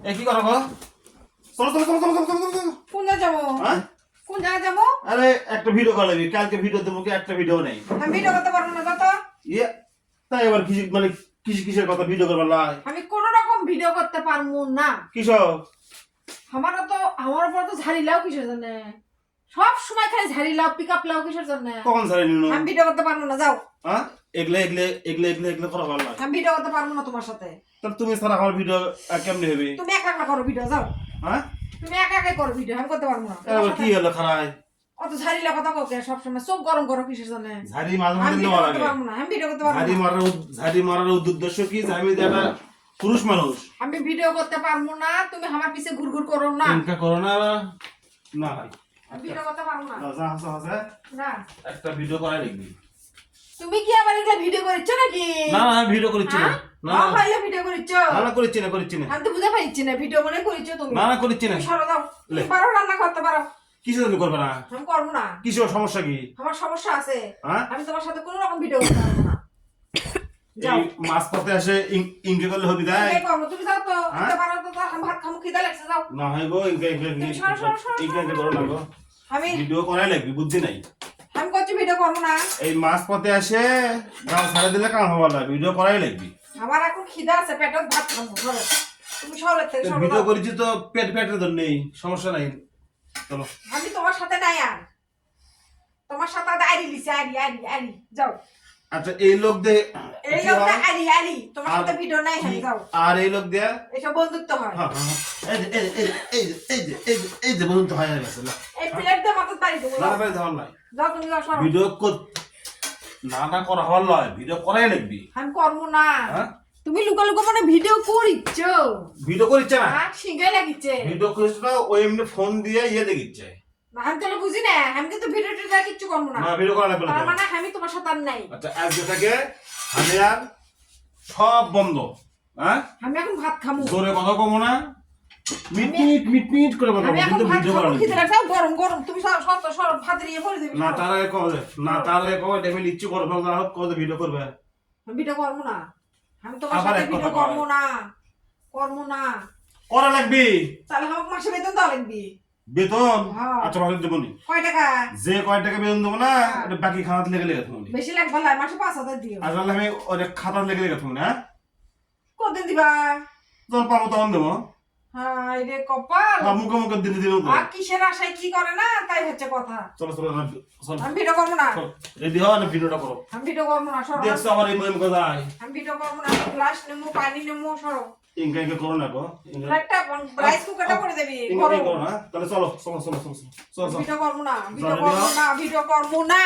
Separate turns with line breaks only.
এ কি করো গো? চলো চলো চলো চলো চলো চলো চলো।
কোন জায়গায় যাবো?
হ্যাঁ?
কোন জায়গায় যাবো?
আরে একটা ভিডিও কল দিবি, কালকে ভিডিও দেবো কি একটা ভিডিও নেই।
আমি ভিডিও করতে পারবো না যত।
ইয়ে তাই এবার কিছু মানে কিসের কথা ভিডিও করবার লাই?
আমি কোন রকম ভিডিও করতে পারবো না।
কিসব?
আমার উপর তো ঝাড়ি লাও কিসের জন্য? সব সময় খালি ঝাড়ি লাও পিকআপ লাও কিসের জন্য?
কখন ছাড়ে নিনো?
আমি ভিডিও করতে পারবো না, যাও।
হ্যাঁ? এগলে করা ভালো লাগে।
আমি ভিডিও করতে পারবো না তোমার সাথে।
তাহলে তুমি ছাড়া আমার ভিডিও কেমনে হবে?
তুমি একা একা করো ভিডিও, যাও।
হ্যাঁ?
তুমি একা একাই করো ভিডিও, আমি করতে পারবো না।
এবার কি হলো খারাই?
অত ঝাড়ি লাও কথা কাউকে সব সময় চোখ গরম করো কিসের জন্য?
ঝাড়ি মাঝে
আমি
মাঝে
ভিডিও
দেওয়া
করতে
লাগে।
পারবো না, আমি ভিডিও করতে পারবো না।
ঝাড়ি মারার উদ্দেশ্য কি? যে আমি একটা পুরুষ মানুষ।
আমি ভিডিও করতে পারবো না, তুমি আমার পিছে ঘুরঘুর করো না।
চিন্তা করো না না ভাই।
আমি ভিডিও করতে পারবো না।
যা হাসা হাসা
না,
একটা ভিডিও করাই লিখবি।
তুমি কি আবার এগুলা ভিডিও করেছো নাকি?
না না ভিডিও করিচ্ছি না। না
হ্যাঁ ভাইয়া ভিডিও করেছো।
না করিচ্ছি না।
আমি তো বুঝতে পারছি না ভিডিও মনে করেছো তুমি।
না করিচ্ছি না।
তুমি সরো দাও।
লে।
তুমি পারো রান্না করতে পারো।
কিসের জন্য করবে না?
আমি করবো না।
কিসের সমস্যা কি?
আমার সমস্যা আছে।
হ্যাঁ?
আমি তোমার সাথে কোনো রকম ভিডিও করতে পারবো না। যাও।
এই মাছ পথে আসে ইনকে করলে হবি তাই?
এই করবো, তুমি যাও তো।
হ্যাঁ?
করতে পারো তো, আমি ভাত খামু, খিদা লাগছে, যাও।
না হয় গো
তুমি সরো।
করো না গো।
আমি
ভিডিও করাই লাগবি, বুদ্ধি নাই।
আমি করছি ভিডিও করবো না।
এই মাছ পথে আসে গাও ছাড়া দিলে কাম হবার লাগবে, ভিডিও করাই লাগবি।
আমার এখন খিদা আছে, পেটত ভাত খামু, ধরো। তুমি সরের থেকে সরো
ভিডিও
দাও।
করেছি তো পেটের জন্য নেই, সমস্যা নাই। চলো।
আমি তোমার সাথে নাই আর। তোমার সাথে আইরি লিছি, আইরি, যাও।
আচ্ছা এই লোক দে
এই
কি
লোকটা
হয়?
আইরি, তোমার সাথে ভিডিও নাই, আমি যাও।
আর এই লোক দেয়া
এসব বন্ধুত্ব হয়।
এই যে বলুন তো হয়ে গেছে না।
এই প্লেট দিয়ে মাথা পারি দেবো,
না
যাও।
ভাই ধর নাই।
যাও, তুমি যাও, সরো।
ভিডিও না করা হওয়ার লয়, ভিডিও করাই লাগবি।
আমি করবো না।
হ্যাঁ?
তুমি লুকা মানে ভিডিও করিচ্ছ।
ভিডিও করিচ্ছে না।
সিঙ্গাই লাগিচ্ছে।
ভিডিও করিস না, ওই এমনি ফোন দিয়ে দেখিচ্ছে।
আমি তাহলে বুঝি না, আমি কিন্তু ভিডিওটা কিচ্ছু করবো না।
না ভিডিও করা লাগবে না।
তার মানে আমি তোমার সাথে আর নাই।
আচ্ছা আজকে থেকে আমি আর সব বন্ধ। হ্যাঁ?
আমি এখন ভাত খামু।
জোরে কথা কমো না, মিট করে কথা
আমি
বলবো,
এখন
কিন্তু
ভাত
ভিডিও করা
খামু,
লাগবে।
খিদে লাগছে, গরম তুমি সব ভাত দিয়ে ভরে দিবি।
না তার আগে কবে না তার আগে কবে ডেমে ইচ্ছে করবে না হোক কবে ভিডিও করবে।
আমি ভিডিও করবো না। আমি তোমার
আবার
সাথে
এক
ভিডিও
কথা
করবো না। করবো না।
করা লাগবে
তাহলে আমাকে মাসে বেতন দেওয়া লাগবে।
বেতন।
হ্যাঁ।
আচ্ছা ভালো দেবো নি,
কয় টাকা?
যে কয় টাকা বেতন দেবো না এটা বাকি খাতাতে লেগে দেবো নি।
বেশি লাগবে না, মাসে 5,000 দিও।
আর তাহলে আমি ওই খাতার লেগে দেবো না।
কতদিন দিবা?
যখন পাবো তখন দেবো।
হায় রে কপাল।
মুখে দিলে দিল তো।
আর কিসের আশায় কি করে না তাই হচ্ছে কথা।
চলো চলো
আমি ভিডিও করবো না।
রেডি হও না ভিডিওটা করো।
আমি ভিডিও করবো না, সরো।
দেখছো আমার এই মহিম কোথায়?
আমি ভিডিও করবো না। গ্লাস নেবো, পানি নেবো, সরো।
ইনকা করো না গো।
একটা রাইস কুকারটা করে দেবি।
ইনকা করো না, তাহলে চলো।
ভিডিও করবো না, ভিডিও করবো না।